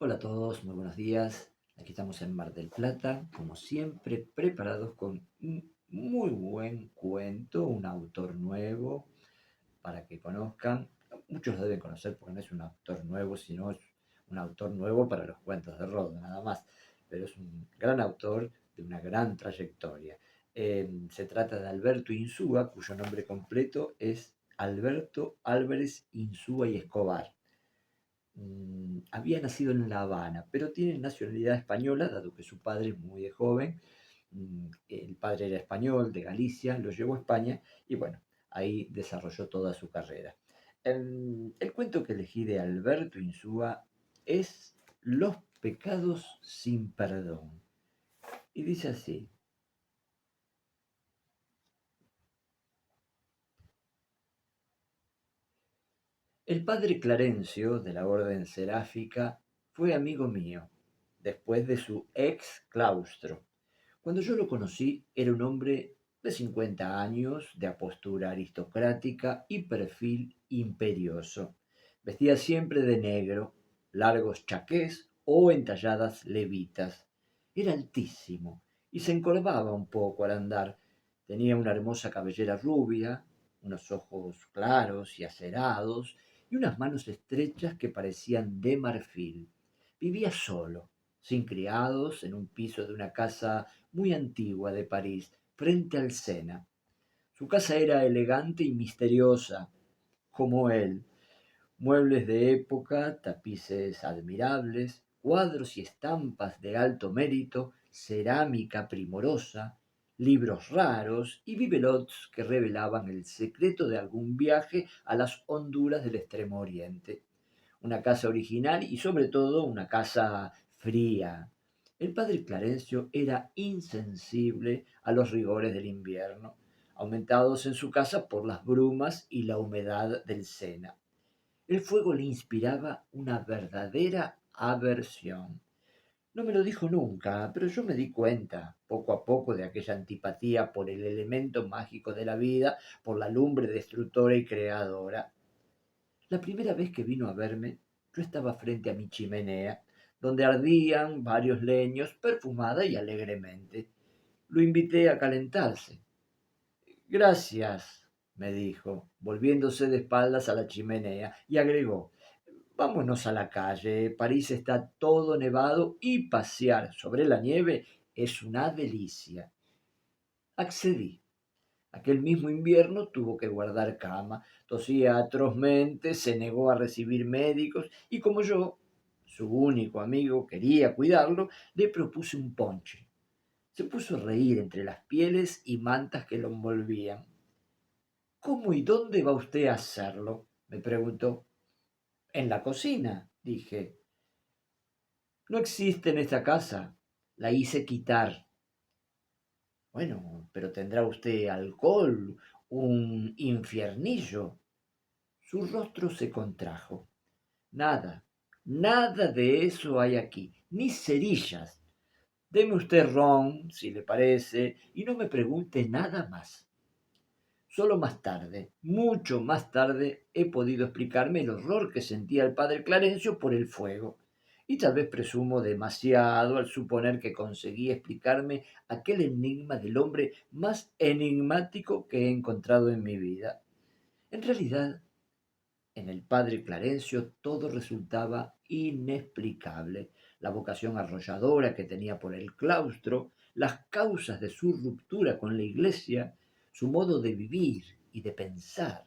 Hola a todos, muy buenos días. Aquí estamos en Mar del Plata, como siempre, preparados con un muy buen cuento, un autor nuevo para que conozcan. Muchos lo deben conocer porque no es un autor nuevo, sino es un autor nuevo para los cuentos de Rodo, nada más. Pero es un gran autor de una gran trayectoria. Se trata de Alberto Insúa, cuyo nombre completo es Alberto Álvarez Insúa y Escobar. Había nacido en La Habana, pero tiene nacionalidad española, dado que su padre, muy de joven, el padre era español, de Galicia, lo llevó a España y bueno, ahí desarrolló toda su carrera. El cuento que elegí de Alberto Insúa es Los pecados sin perdón. Y dice así: el padre Clarencio, de la orden seráfica, fue amigo mío, después de su ex claustro. Cuando yo lo conocí, era un hombre de 50 años, de apostura aristocrática y perfil imperioso. Vestía siempre de negro, largos chaqués o entalladas levitas. Era altísimo y se encorvaba un poco al andar. Tenía una hermosa cabellera rubia, unos ojos claros y acerados y unas manos estrechas que parecían de marfil. Vivía solo, sin criados, en un piso de una casa muy antigua de París, frente al Sena. Su casa era elegante y misteriosa, como él. Muebles de época, tapices admirables, cuadros y estampas de alto mérito, cerámica primorosa, libros raros y bibelots que revelaban el secreto de algún viaje a las honduras del Extremo Oriente. Una casa original y sobre todo una casa fría. El padre Clarencio era insensible a los rigores del invierno, aumentados en su casa por las brumas y la humedad del Sena. El fuego le inspiraba una verdadera aversión. No me lo dijo nunca, pero yo me di cuenta, poco a poco, de aquella antipatía por el elemento mágico de la vida, por la lumbre destructora y creadora. La primera vez que vino a verme, yo estaba frente a mi chimenea, donde ardían varios leños, perfumada y alegremente. Lo invité a calentarse. Gracias, me dijo, volviéndose de espaldas a la chimenea, y agregó: vámonos a la calle. París está todo nevado y pasear sobre la nieve es una delicia. Accedí. Aquel mismo invierno tuvo que guardar cama, tosía atrozmente, se negó a recibir médicos y como yo, su único amigo, quería cuidarlo, le propuse un ponche. Se puso a reír entre las pieles y mantas que lo envolvían. ¿Cómo y dónde va usted a hacerlo?, me preguntó. En la cocina, dije. No existe en esta casa. La hice quitar. Bueno, pero tendrá usted alcohol, un infiernillo. Su rostro se contrajo. Nada, nada de eso hay aquí, ni cerillas. Deme usted ron, si le parece, y no me pregunte nada más. Solo más tarde, mucho más tarde, he podido explicarme el horror que sentía el padre Clarencio por el fuego. Y tal vez presumo demasiado al suponer que conseguí explicarme aquel enigma del hombre más enigmático que he encontrado en mi vida. En realidad, en el padre Clarencio todo resultaba inexplicable. La vocación arrolladora que tenía por el claustro, las causas de su ruptura con la iglesia, su modo de vivir y de pensar.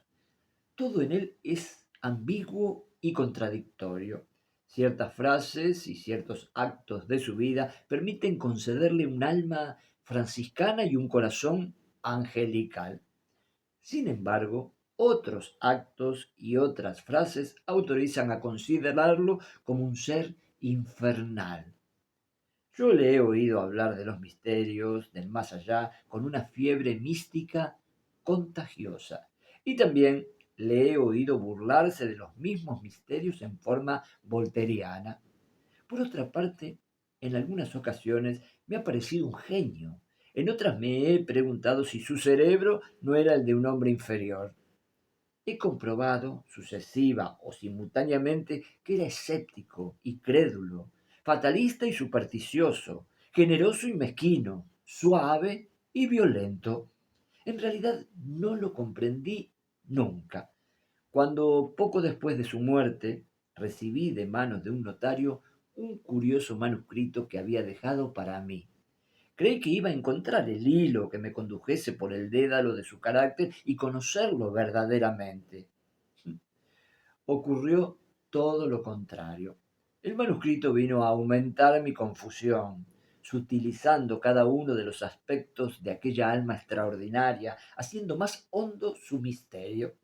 Todo en él es ambiguo y contradictorio. Ciertas frases y ciertos actos de su vida permiten concederle un alma franciscana y un corazón angelical. Sin embargo, otros actos y otras frases autorizan a considerarlo como un ser infernal. Yo le he oído hablar de los misterios del más allá con una fiebre mística contagiosa. Y también le he oído burlarse de los mismos misterios en forma volteriana. Por otra parte, en algunas ocasiones me ha parecido un genio. En otras me he preguntado si su cerebro no era el de un hombre inferior. He comprobado, sucesiva o simultáneamente, que era escéptico y crédulo, fatalista y supersticioso, generoso y mezquino, suave y violento. En realidad no lo comprendí nunca. Cuando poco después de su muerte recibí de manos de un notario un curioso manuscrito que había dejado para mí. Creí que iba a encontrar el hilo que me condujese por el dédalo de su carácter y conocerlo verdaderamente. Ocurrió todo lo contrario. El manuscrito vino a aumentar mi confusión, sutilizando cada uno de los aspectos de aquella alma extraordinaria, haciendo más hondo su misterio.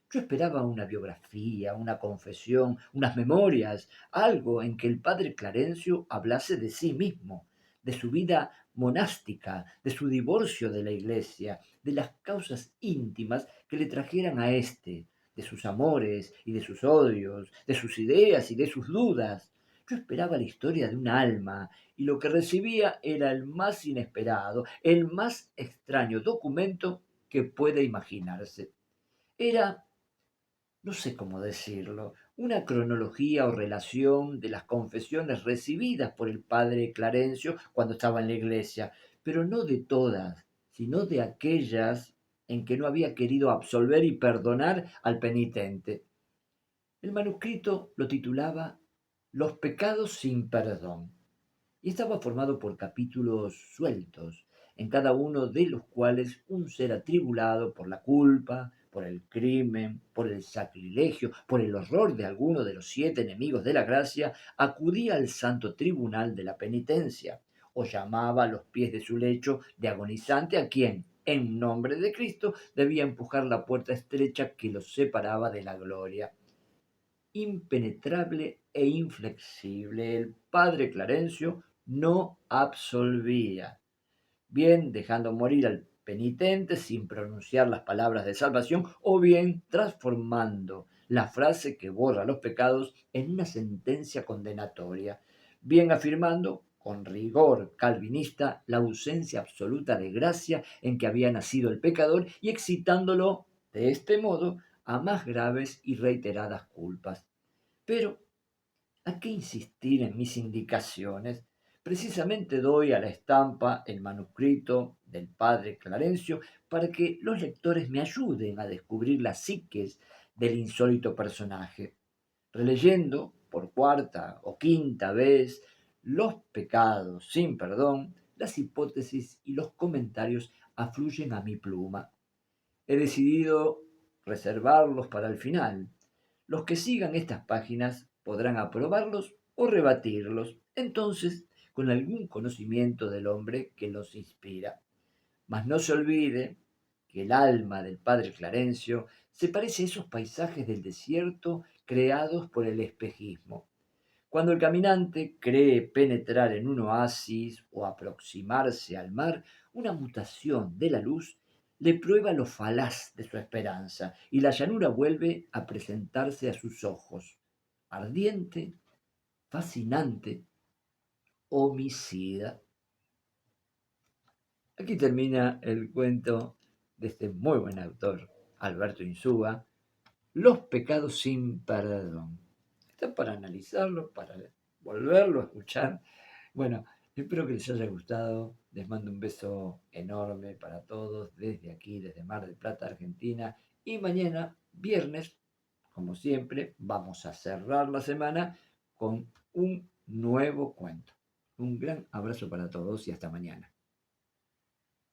Yo esperaba una biografía, una confesión, unas memorias, algo en que el padre Clarencio hablase de sí mismo, de su vida monástica, de su divorcio de la iglesia, de las causas íntimas que le trajeran a éste, de sus amores y de sus odios, de sus ideas y de sus dudas. Yo esperaba la historia de un alma y lo que recibía era el más inesperado, el más extraño documento que pueda imaginarse. Era, no sé cómo decirlo, una cronología o relación de las confesiones recibidas por el padre Clarencio cuando estaba en la iglesia, pero no de todas, sino de aquellas en que no había querido absolver y perdonar al penitente. El manuscrito lo titulaba Los pecados sin perdón y estaba formado por capítulos sueltos, en cada uno de los cuales un ser atribulado por la culpa, por el crimen, por el sacrilegio, por el horror de alguno de los 7 enemigos de la gracia, acudía al santo tribunal de la penitencia, o llamaba a los pies de su lecho de agonizante a quien, en nombre de Cristo, debía empujar la puerta estrecha que los separaba de la gloria. Impenetrable e inflexible, el padre Clarencio no absolvía, bien dejando morir al penitente sin pronunciar las palabras de salvación, o bien transformando la frase que borra los pecados en una sentencia condenatoria, bien afirmando con rigor calvinista la ausencia absoluta de gracia en que había nacido el pecador y excitándolo de este modo a más graves y reiteradas culpas. Pero ¿a qué insistir en mis indicaciones? Precisamente doy a la estampa el manuscrito del padre Clarencio para que los lectores me ayuden a descubrir las psiques del insólito personaje. Releyendo por cuarta o quinta vez los pecados sin perdón, las hipótesis y los comentarios afluyen a mi pluma. He decidido reservarlos para el final. Los que sigan estas páginas podrán aprobarlos o rebatirlos, entonces con algún conocimiento del hombre que los inspira. Mas no se olvide que el alma del padre Clarencio se parece a esos paisajes del desierto creados por el espejismo. Cuando el caminante cree penetrar en un oasis o aproximarse al mar, una mutación de la luz le prueba lo falaz de su esperanza y la llanura vuelve a presentarse a sus ojos, ardiente, fascinante, homicida. Aquí termina el cuento de este muy buen autor, Alberto Insúa, Los pecados sin perdón. Está para analizarlo, para volverlo a escuchar. Bueno, espero que les haya gustado. Les mando un beso enorme para todos desde aquí, desde Mar del Plata, Argentina. Y mañana, viernes, como siempre, vamos a cerrar la semana con un nuevo cuento. Un gran abrazo para todos y hasta mañana.